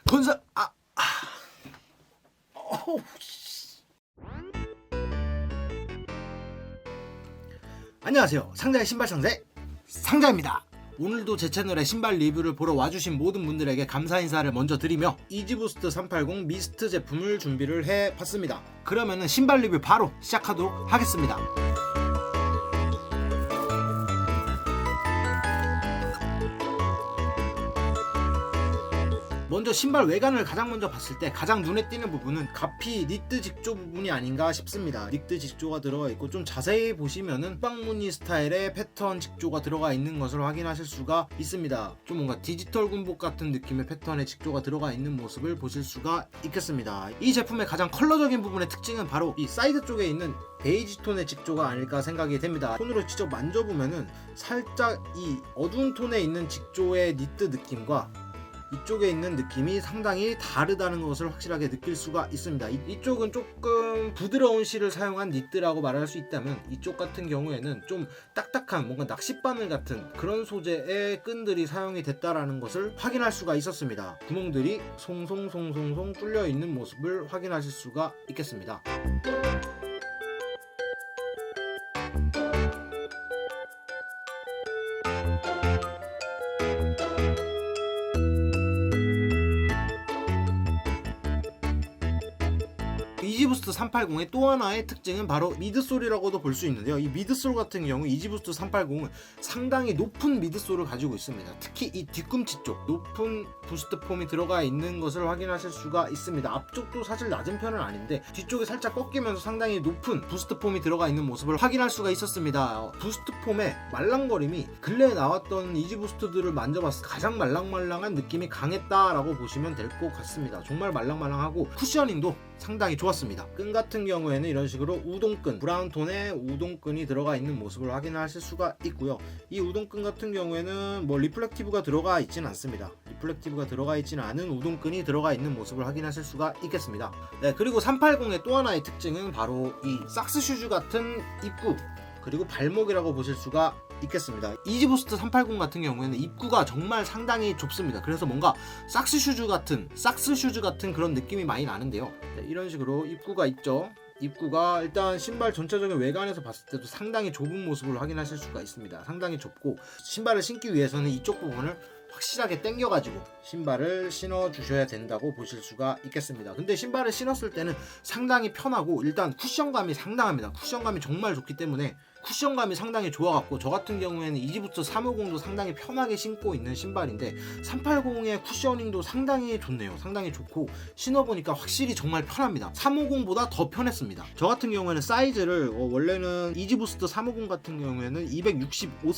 건설 안녕하세요. 상자의 신발 상자의 상자입니다. 오늘도 제 채널에 신발 리뷰를 보러 와주신 모든 분들에게 감사 인사를 먼저 드리며 이지부스트 380 미스트 제품을 준비를 해봤습니다. 그러면은 신발 리뷰 바로 시작하도록 하겠습니다. 먼저 신발 외관을 가장 먼저 봤을 때 가장 눈에 띄는 부분은 가피 니트 직조 부분이 아닌가 싶습니다. 니트 직조가 들어가 있고 좀 자세히 보시면은 빵무늬 스타일의 패턴 직조가 들어가 있는 것을 확인하실 수가 있습니다. 좀 뭔가 디지털 군복 같은 느낌의 패턴의 직조가 들어가 있는 모습을 보실 수가 있겠습니다. 이 제품의 가장 컬러적인 부분의 특징은 바로 이 사이드 쪽에 있는 베이지 톤의 직조가 아닐까 생각이 됩니다. 손으로 직접 만져보면은 살짝 이 어두운 톤에 있는 직조의 니트 느낌과 이쪽에 있는 느낌이 상당히 다르다는 것을 확실하게 느낄 수가 있습니다. 이쪽은 조금 부드러운 실을 사용한 니트라고 말할 수 있다면 이쪽 같은 경우에는 좀 딱딱한 뭔가 낚싯바늘 같은 그런 소재의 끈들이 사용이 됐다라는 것을 확인할 수가 있었습니다. 구멍들이 송송송송송 뚫려 있는 모습을 확인하실 수가 있겠습니다. 이지부스트 380의 또 하나의 특징은 바로 미드솔이라고도 볼 수 있는데요. 이 미드솔 같은 경우 이지부스트 380은 상당히 높은 미드솔을 가지고 있습니다. 특히 이 뒤꿈치 쪽 높은 부스트 폼이 들어가 있는 것을 확인하실 수가 있습니다. 앞쪽도 사실 낮은 편은 아닌데 뒤쪽이 살짝 꺾이면서 상당히 높은 부스트 폼이 들어가 있는 모습을 확인할 수가 있었습니다. 부스트 폼의 말랑거림이 근래에 나왔던 이지부스트들을 만져봤을 때 가장 말랑말랑한 느낌이 강했다라고 보시면 될 것 같습니다. 정말 말랑말랑하고 쿠셔닝도 상당히 좋았습니다. 끈 같은 경우에는 이런 식으로 우동끈, 브라운 톤의 우동끈이 들어가 있는 모습을 확인하실 수가 있고요. 이 우동끈 같은 경우에는 뭐 리플렉티브가 들어가 있지는 않습니다. 리플렉티브가 들어가 있지는 않은 우동끈이 들어가 있는 모습을 확인하실 수가 있겠습니다. 네, 그리고 380의 또 하나의 특징은 바로 이 삭스 슈즈 같은 입구 그리고 발목이라고 보실 수가 있겠습니다. 이지부스트 380 같은 경우에는 입구가 정말 상당히 좁습니다. 그래서 뭔가 삭스 슈즈 같은 그런 느낌이 많이 나는데요. 네, 이런 식으로 입구가 있죠. 입구가 일단 신발 전체적인 외관에서 봤을 때도 상당히 좁은 모습을 확인하실 수가 있습니다. 상당히 좁고 신발을 신기 위해서는 이쪽 부분을 확실하게 당겨가지고 신발을 신어 주셔야 된다고 보실 수가 있겠습니다. 근데 신발을 신었을 때는 상당히 편하고 일단 쿠션감이 상당합니다. 쿠션감이 정말 좋기 때문에 쿠션감이 상당히 좋아갖고 저 같은 경우에는 이지부스트 350도 상당히 편하게 신고 있는 신발인데 380의 쿠셔닝도 상당히 좋네요. 상당히 좋고 신어보니까 확실히 정말 편합니다. 350보다 더 편했습니다. 저 같은 경우에는 사이즈를 원래는 이지부스트 350 같은 경우에는 265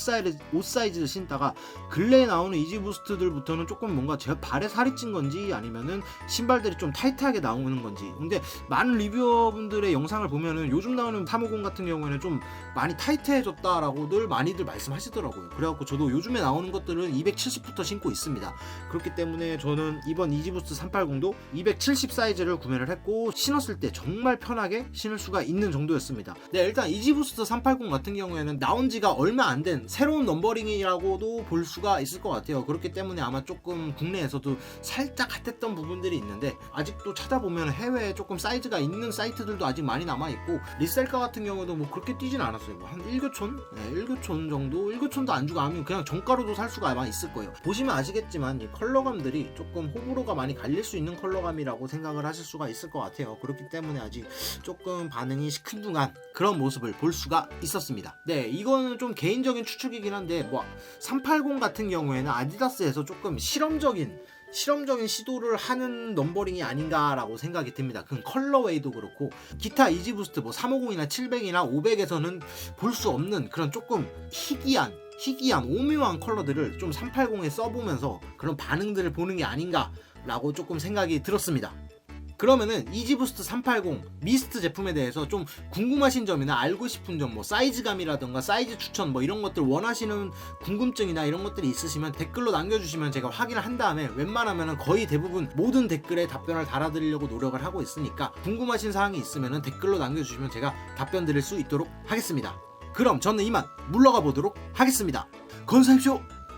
사이즈를 신다가 근래에 나오는 이지부스트들부터는 조금 뭔가 제 발에 살이 찐 건지 아니면은 신발들이 좀 타이트하게 나오는 건지 근데 많은 리뷰어분들의 영상을 보면은 요즘 나오는 350 같은 경우에는 좀 많이 타이트해졌다라고들 많이들 말씀하시더라고요. 그래갖고 저도 요즘에 나오는 것들은 270부터 신고 있습니다. 그렇기 때문에 저는 이번 이지부스트 380도 270 사이즈를 구매를 했고 신었을 때 정말 편하게 신을 수가 있는 정도였습니다. 네, 일단 이지부스트 380 같은 경우에는 나온 지가 얼마 안 된 새로운 넘버링이라고도 볼 수가 있을 것 같아요. 그렇기 때문에 아마 조금 국내에서도 살짝 핫했던 부분들이 있는데 아직도 찾아보면 해외에 조금 사이즈가 있는 사이트들도 아직 많이 남아있고 리셀가 같은 경우도 뭐 그렇게 뛰진 않았어요. 한 1교촌? 네, 1교촌 정도? 1교촌도 안 주고 하면 그냥 정가로도 살 수가 아마 있을 거예요. 보시면 아시겠지만 이 컬러감들이 조금 호불호가 많이 갈릴 수 있는 컬러감이라고 생각을 하실 수가 있을 것 같아요. 그렇기 때문에 아직 조금 반응이 시큰둥한 그런 모습을 볼 수가 있었습니다. 네, 이거는 좀 개인적인 추측이긴 한데 뭐 380 같은 경우에는 아디다스에서 조금 실험적인 시도를 하는 넘버링이 아닌가라고 생각이 듭니다. 그 컬러웨이도 그렇고 기타 이지부스트 뭐 350이나 700이나 500에서는 볼 수 없는 그런 조금 희귀한 오묘한 컬러들을 좀 380에 써보면서 그런 반응들을 보는 게 아닌가라고 조금 생각이 들었습니다. 그러면은 이지부스트 380 미스트 제품에 대해서 좀 궁금하신 점이나 알고 싶은 점, 뭐 사이즈감이라던가 사이즈 추천 뭐 이런 것들 원하시는 궁금증이나 이런 것들이 있으시면 댓글로 남겨주시면 제가 확인을 한 다음에 웬만하면은 거의 대부분 모든 댓글에 답변을 달아드리려고 노력을 하고 있으니까 궁금하신 사항이 있으면은 댓글로 남겨주시면 제가 답변 드릴 수 있도록 하겠습니다. 그럼 저는 이만 물러가 보도록 하겠습니다. 건사십시오.